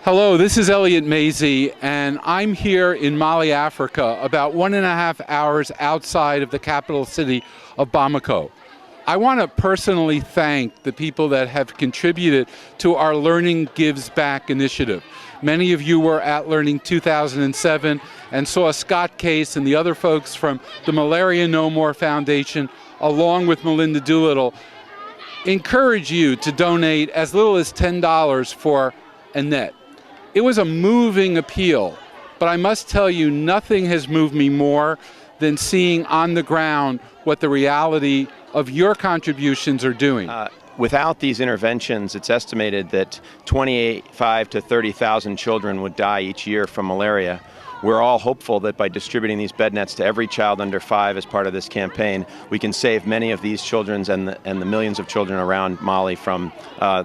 Hello, this is Elliot Mazie, and I'm here in Mali, Africa, about 1.5 hours outside of the capital city of Bamako. I want to personally thank the people that have contributed to our Learning Gives Back initiative. Many of you were at Learning 2007 and saw Scott Case and the other folks from the Malaria No More Foundation, along with Melinda Doolittle, encourage you to donate as little as $10 for a net. It was a moving appeal, but I must tell you, nothing has moved me more than seeing on the ground what the reality of your contributions are doing. Without these interventions, it's estimated that 25,000 to 30,000 children would die each year from malaria. We're all hopeful that by distributing these bed nets to every child under 5 as part of this campaign, we can save many of these children and the millions of children around Mali from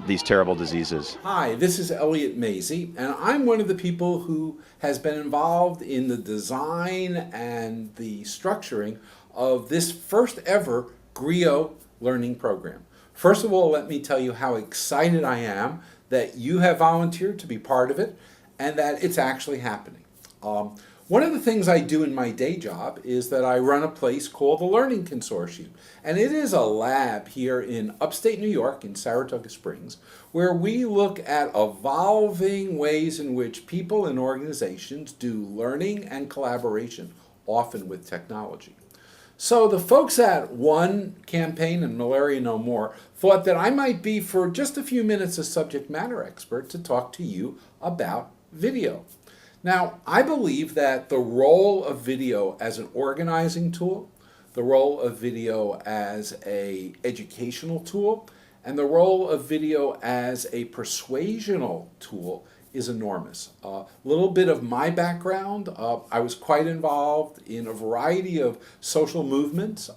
these terrible diseases. Hi, this is Elliot Mazie, and I'm one of the people who has been involved in the design and the structuring of this first ever griot learning program. First of all, let me tell you how excited I am that you have volunteered to be part of it and that it's actually happening. One of the things I do in my day job is that I run a place called the Learning Consortium. And it is a lab here in upstate New York in Saratoga Springs where we look at evolving ways in which people and organizations do learning and collaboration, often with technology. So the folks at One Campaign and Malaria No More thought that I might be, for just a few minutes, a subject matter expert to talk to you about video. Now, I believe that the role of video as an organizing tool, the role of video as an educational tool, and the role of video as a persuasional tool is enormous. A little bit of my background, I was quite involved in a variety of social movements.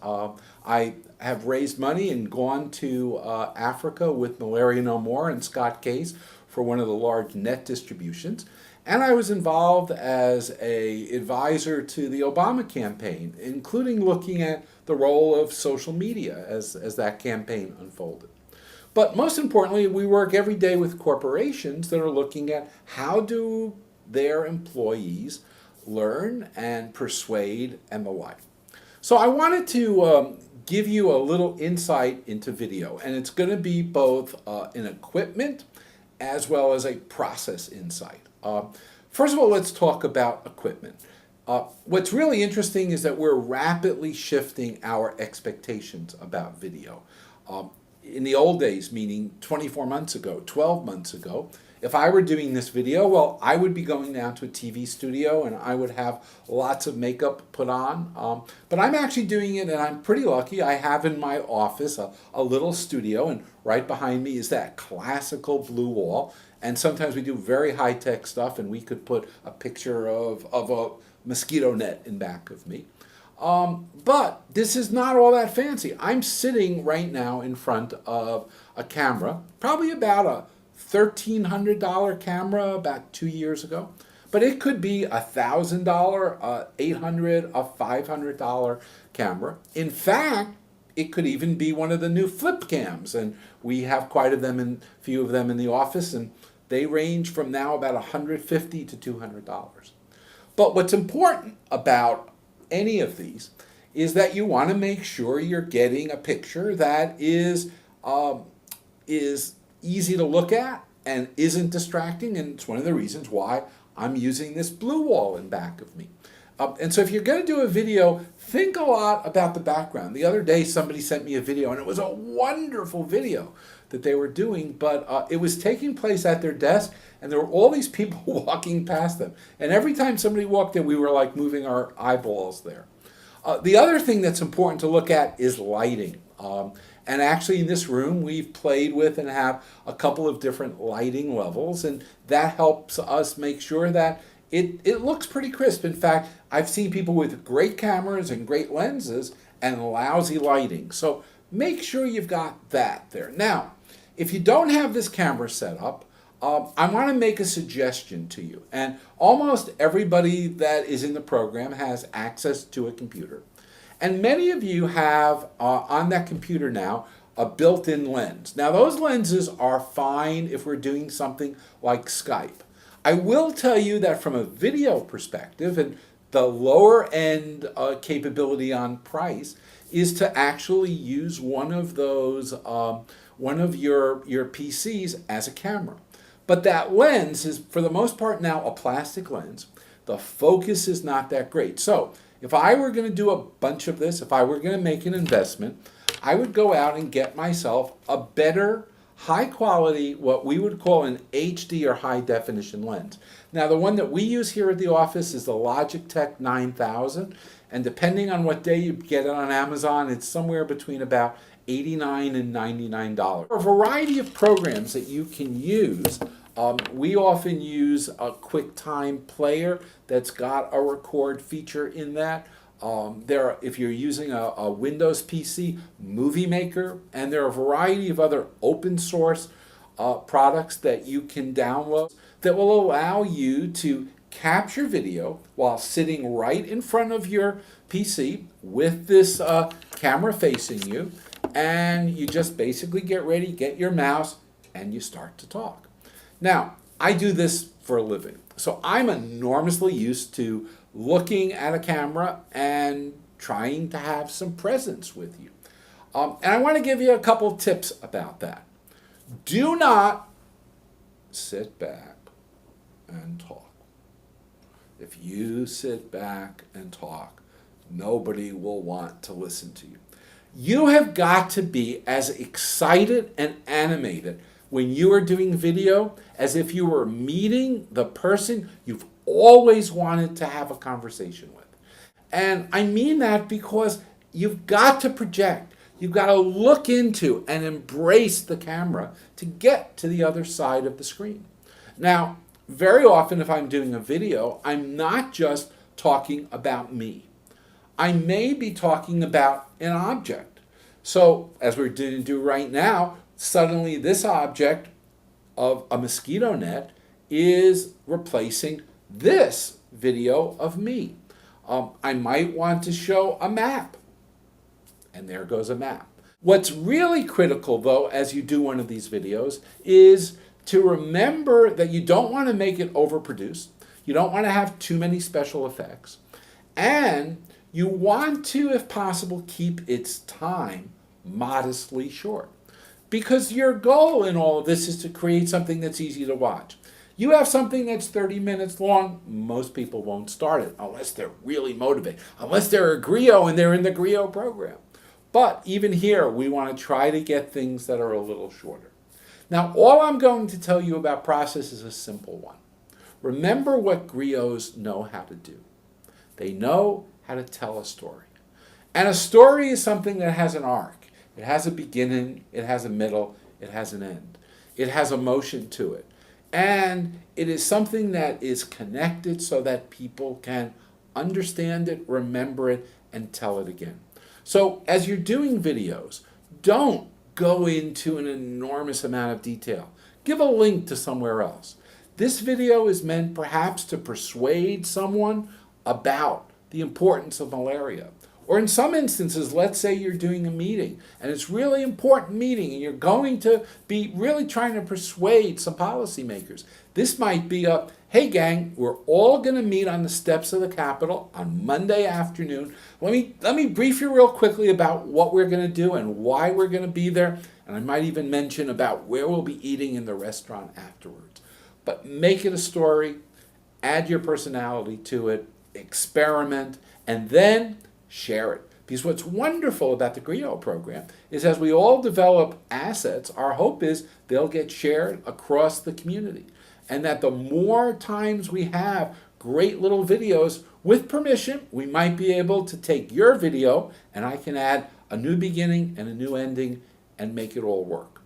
I have raised money and gone to Africa with Malaria No More and Scott Case for one of the large net distributions. And I was involved as an advisor to the Obama campaign, including looking at the role of social media as that campaign unfolded. But most importantly, we work every day with corporations that are looking at how do their employees learn and persuade and the like. So I wanted to give you a little insight into video, and it's going to be both an equipment as well as a process insight. First of all, let's talk about equipment. What's really interesting is that we're rapidly shifting our expectations about video. In the old days, meaning 24 months ago, 12 months ago, if I were doing this video, well, I would be going down to a TV studio and I would have lots of makeup put on. But I'm actually doing it, and I'm pretty lucky. I have in my office a little studio, and right behind me is that classical blue wall. And sometimes we do very high-tech stuff, and we could put a picture of a mosquito net in back of me. But this is not all that fancy. I'm sitting right now in front of a camera, probably about a $1,300 camera about 2 years ago. But it could be a $1,000, a $800, a $500 camera. In fact, it could even be one of the new flip cams, and we have quite a few of them in the office, and they range from now about $150 to $200. But what's important about any of these is that you want to make sure you're getting a picture that is easy to look at and isn't distracting, and it's one of the reasons why I'm using this blue wall in back of me. And so if you're going to do a video, think a lot about the background. The other day somebody sent me a video, and it was a wonderful video that they were doing, but it was taking place at their desk, and there were all these people walking past them. And every time somebody walked in, we were like moving our eyeballs there. The other thing that's important to look at is lighting. And actually in this room, we've played with and have a couple of different lighting levels, and that helps us make sure that it looks pretty crisp. In fact, I've seen people with great cameras and great lenses and lousy lighting. So make sure you've got that there. Now, if you don't have this camera set up, I want to make a suggestion to you. And almost everybody that is in the program has access to a computer. And many of you have on that computer now a built-in lens. Now those lenses are fine if we're doing something like Skype. I will tell you that from a video perspective, and the lower end capability on price is to actually use one of those, one of your PCs as a camera. But that lens is, for the most part now, a plastic lens. The focus is not that great. So if I were going to do a bunch of this, if I were going to make an investment, I would go out and get myself a better, high quality, what we would call an HD or high definition lens. Now the one that we use here at the office is the Logitech 9000, and depending on what day you get it on Amazon, it's somewhere between about $89 and $99. A variety of programs that you can use. We often use a QuickTime player that's got a record feature in that. If you're using a Windows PC, Movie Maker, and there are a variety of other open source products that you can download that will allow you to capture video while sitting right in front of your PC with this camera facing you, and you just basically get ready, get your mouse, and you start to talk. Now, I do this for a living, so I'm enormously used to looking at a camera and trying to have some presence with you. And I want to give you a couple tips about that. Do not sit back and talk. If you sit back and talk, nobody will want to listen to you. You have got to be as excited and animated when you are doing video as if you were meeting the person you've always wanted to have a conversation with. And I mean that because you've got to project. You've got to look into and embrace the camera to get to the other side of the screen. Now, very often if I'm doing a video, I'm not just talking about me. I may be talking about an object. So, as we're going to do right now, suddenly this object of a mosquito net is replacing this video of me. I might want to show a map, and there goes a map. What's really critical, though, as you do one of these videos, is to remember that you don't want to make it overproduced. You don't want to have too many special effects. And you want to, if possible, keep its time modestly short. Because your goal in all of this is to create something that's easy to watch. You have something that's 30 minutes long, most people won't start it unless they're really motivated, unless they're a griot and they're in the griot program. But even here, we want to try to get things that are a little shorter. Now, all I'm going to tell you about process is a simple one. Remember what griots know how to do. They know how to tell a story. And a story is something that has an arc. It has a beginning, it has a middle, it has an end. It has emotion to it. And it is something that is connected so that people can understand it, remember it, and tell it again. So as you're doing videos, don't go into an enormous amount of detail. Give a link to somewhere else. This video is meant perhaps to persuade someone about the importance of malaria. Or in some instances, let's say you're doing a meeting, and it's a really important meeting, and you're going to be really trying to persuade some policymakers. This might be a, hey gang, we're all going to meet on the steps of the Capitol on Monday afternoon. Let me brief you real quickly about what we're going to do and why we're going to be there, and I might even mention about where we'll be eating in the restaurant afterwards. But make it a story, add your personality to it, experiment, and then share it. Because what's wonderful about the griot program is as we all develop assets, our hope is they'll get shared across the community. And that the more times we have great little videos, with permission, we might be able to take your video and I can add a new beginning and a new ending and make it all work.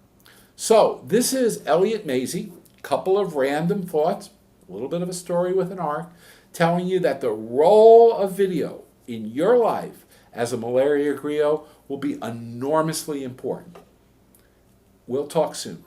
So this is Elliot Mazie, couple of random thoughts, a little bit of a story with an arc, telling you that the role of video in your life as a malaria griot will be enormously important. We'll talk soon.